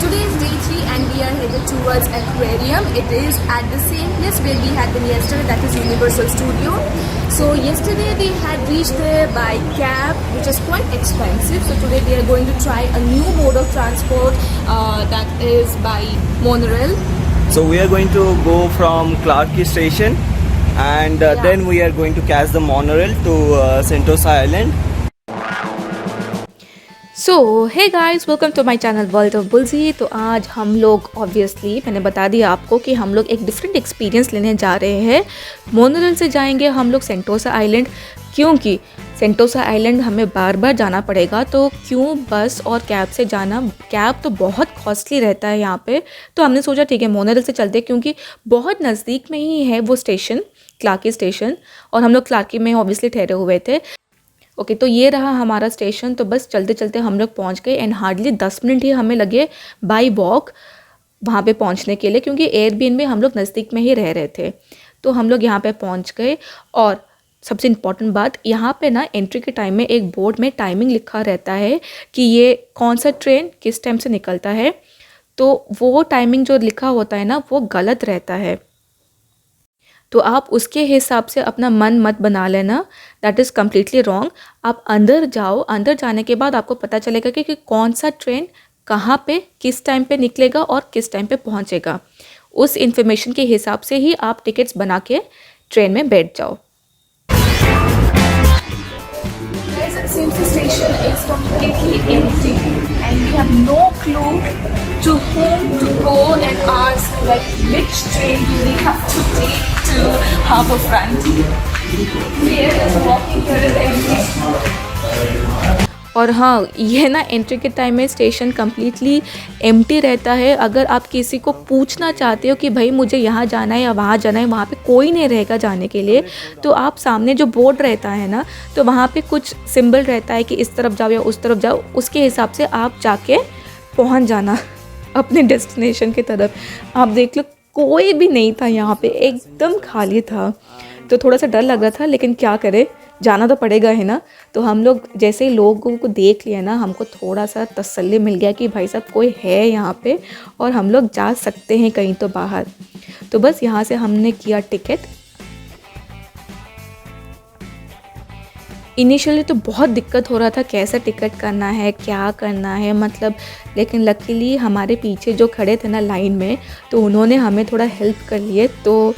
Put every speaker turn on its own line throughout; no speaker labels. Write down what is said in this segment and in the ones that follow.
today is day 3 and we are headed towards aquarium. It is at the same place where we had been yesterday, that is Universal Studio. So yesterday we had reached there by cab, which is quite expensive. So today we are going to try a new mode of transport that is by monorail.
So we are going to go from Clark Quay station and then we are going to catch the monorail to Sentosa Island.
So hey guys, welcome to my channel world of बुल्जी। तो आज हम लोग obviously मैंने बता दिया आपको कि हम लोग एक डिफरेंट एक्सपीरियंस लेने जा रहे हैं। मोनोरेल से जाएंगे हम लोग सेंटोसा आइलैंड, क्योंकि सेंटोसा आइलैंड हमें बार बार जाना पड़ेगा, तो क्यों बस और कैब से जाना। कैब तो बहुत कॉस्टली रहता है यहाँ पे, तो हमने सोचा ठीक है मोनोरेल से चलते, क्योंकि बहुत नज़दीक में ही है वो स्टेशन, क्लार्क क्वे स्टेशन, और हम लोग क्लार्क क्वे में ऑब्वियसली ठहरे हुए थे। ओके, तो ये रहा हमारा स्टेशन। तो बस चलते चलते हम लोग पहुँच गए एंड हार्डली 10 मिनट ही हमें लगे बाई वॉक वहाँ पे पहुँचने के लिए, क्योंकि एयरबीएनबी हम लोग नज़दीक में ही रह रहे थे। तो हम लोग यहाँ पे पहुँच गए, और सबसे इम्पॉर्टेंट बात, यहाँ पे ना एंट्री के टाइम में एक बोर्ड में टाइमिंग लिखा रहता है कि ये कौन सा ट्रेन किस टाइम से निकलता है। तो वो टाइमिंग जो लिखा होता है ना, वो गलत रहता है, तो आप उसके हिसाब से अपना मन मत बना लेना, दैट इज़ कम्प्लीटली रॉन्ग। आप अंदर जाओ, अंदर जाने के बाद आपको पता चलेगा कि कौन सा ट्रेन कहाँ पे किस टाइम पे निकलेगा और किस टाइम पे पहुँचेगा। उस इन्फॉर्मेशन के हिसाब से ही आप टिकट्स बना के ट्रेन में बैठ जाओ।
Since the station is completely empty and we have no clue to whom to go and ask like which train do we have to take to Harbourfront. We are just walking here in the empty.
और हाँ, ये ना entry के time में station completely empty रहता है। अगर आप किसी को पूछना चाहते हो कि भाई मुझे यहाँ जाना है या वहाँ जाना है, वहाँ पे कोई नहीं रहेगा जाने के लिए। तो आप सामने जो बोर्ड रहता है ना, तो वहाँ पे कुछ सिंबल रहता है कि इस तरफ जाओ या उस तरफ जाओ, उसके हिसाब से आप जाके पहुँच जाना अपने डेस्टिनेशन की तरफ। आप देख लो, कोई भी नहीं था यहाँ पे, एकदम खाली था। तो थोड़ा सा डर लग रहा था, लेकिन क्या करें, जाना तो पड़ेगा है ना। तो हम लोग जैसे ही लोगों को देख लिया ना, हमको थोड़ा सा तसल्ली मिल गया कि भाई साहब कोई है यहाँ पे और हम लोग जा सकते हैं कहीं तो बाहर। तो बस यहाँ से हमने किया टिकट। इनिशियली तो बहुत दिक्कत हो रहा था, कैसे टिकट करना है, क्या करना है, मतलब, लेकिन लकीली हमारे पीछे जो खड़े थे ना लाइन में, तो उन्होंने हमें थोड़ा हेल्प कर लिए। तो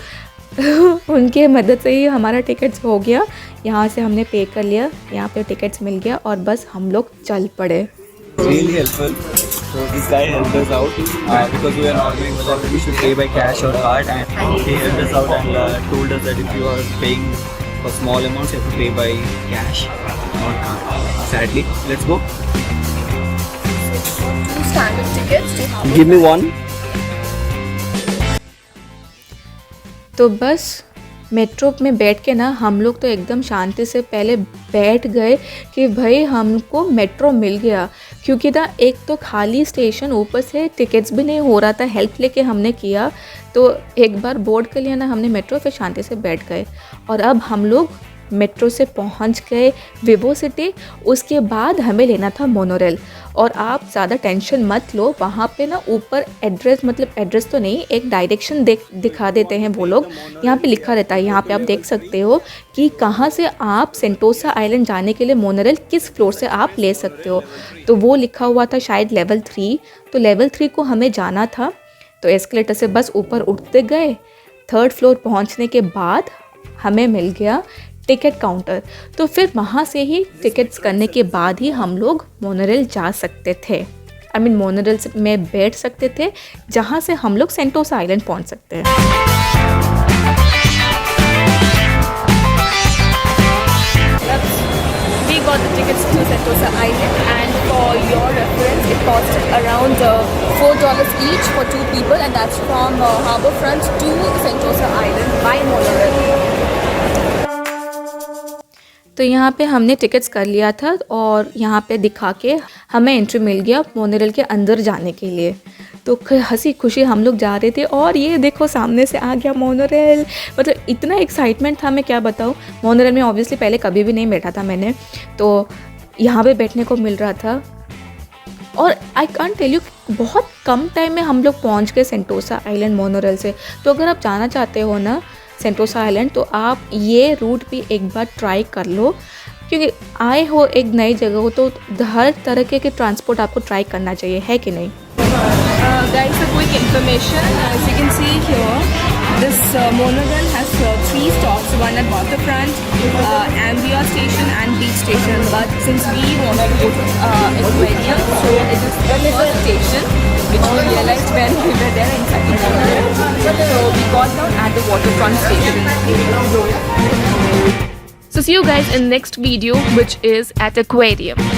उनके मदद से ही हमारा टिकट्स हो गया। यहाँ से हमने पे कर लिया, यहाँ पे टिकट्स मिल गया और बस हम लोग चल पड़े।
Really helpful. So this guy helped us out because we were not knowing whether we should pay by cash or card, and he helped us out and told us that if you are paying for small amounts, you have to pay by cash or card. Sadly, let's go.
Two standard tickets to Harbourfront.
Give me one.
तो बस metro में बैठ के ना हम लोग तो एकदम शांति से पहले बैठ गए कि भाई हमको मेट्रो मिल गया, क्योंकि ना एक तो खाली स्टेशन, ऊपर से टिकट्स भी नहीं हो रहा था। हेल्प लेके हमने किया, तो एक बार बोर्ड कर लिया ना हमने मेट्रो, फिर शांति से बैठ गए। और अब हम लोग मेट्रो से पहुंच गए विवो सिटी। उसके बाद हमें लेना था मोनोरेल। और आप ज़्यादा टेंशन मत लो, वहाँ पे ना ऊपर एड्रेस, मतलब एड्रेस तो नहीं, एक डायरेक्शन दिखा देते हैं वो लोग। यहाँ पे लिखा रहता है, यहाँ पे आप देख सकते हो कि कहाँ से आप सेंटोसा आइलैंड जाने के लिए मोनोरेल किस फ्लोर से आप ले सकते हो। तो वो लिखा हुआ था शायद लेवल 3, तो लेवल 3 को हमें जाना था। तो एस्केलेटर से बस ऊपर उठते गए, 3rd फ्लोर पहुँचने के बाद हमें मिल गया टिकट काउंटर। तो फिर वहाँ से ही टिकट्स करने के बाद ही हम लोग मोनोरेल जा सकते थे, मोनोरेल में बैठ सकते थे, जहाँ से हम लोग सेंटोसा आइलैंड पहुँच सकते हैं।
We got the tickets to Sentosa Island, and for your reference, it costed around $4 each for 2 people, and that's from Harbourfront to Sentosa Island by monorail.
तो यहाँ पे हमने टिकट्स कर लिया था और यहाँ पे दिखा के हमें एंट्री मिल गया मोनोरेल के अंदर जाने के लिए। तो हंसी खुशी हम लोग जा रहे थे, और ये देखो सामने से आ गया मोनोरेल। मतलब इतना एक्साइटमेंट था, मैं क्या बताऊँ। मोनोरेल में ऑब्वियसली पहले कभी भी नहीं बैठा था मैंने, तो यहाँ पे बैठने को मिल रहा था। और आई कांट टेल यू, बहुत कम टाइम में हम लोग पहुंच गए सेंटोसा आइलैंड मोनोरेल से। तो अगर आप जाना चाहते हो ना सेंटोसा आइलैंड, तो आप ये रूट भी एक बार ट्राई कर लो, क्योंकि आए हो एक नई जगह हो तो हर तरह के ट्रांसपोर्ट आपको ट्राई करना चाहिए, है कि नहीं?
Guys, a quick information. As you can see here, this monorail has 3 stops. One at waterfront, Ambia station, and beach station. But since we wanted to go to aquarium, so it is the first station, which we realized when we were there inside the monorail. So we got down at the waterfront station.
So see you guys in next video, which is at aquarium.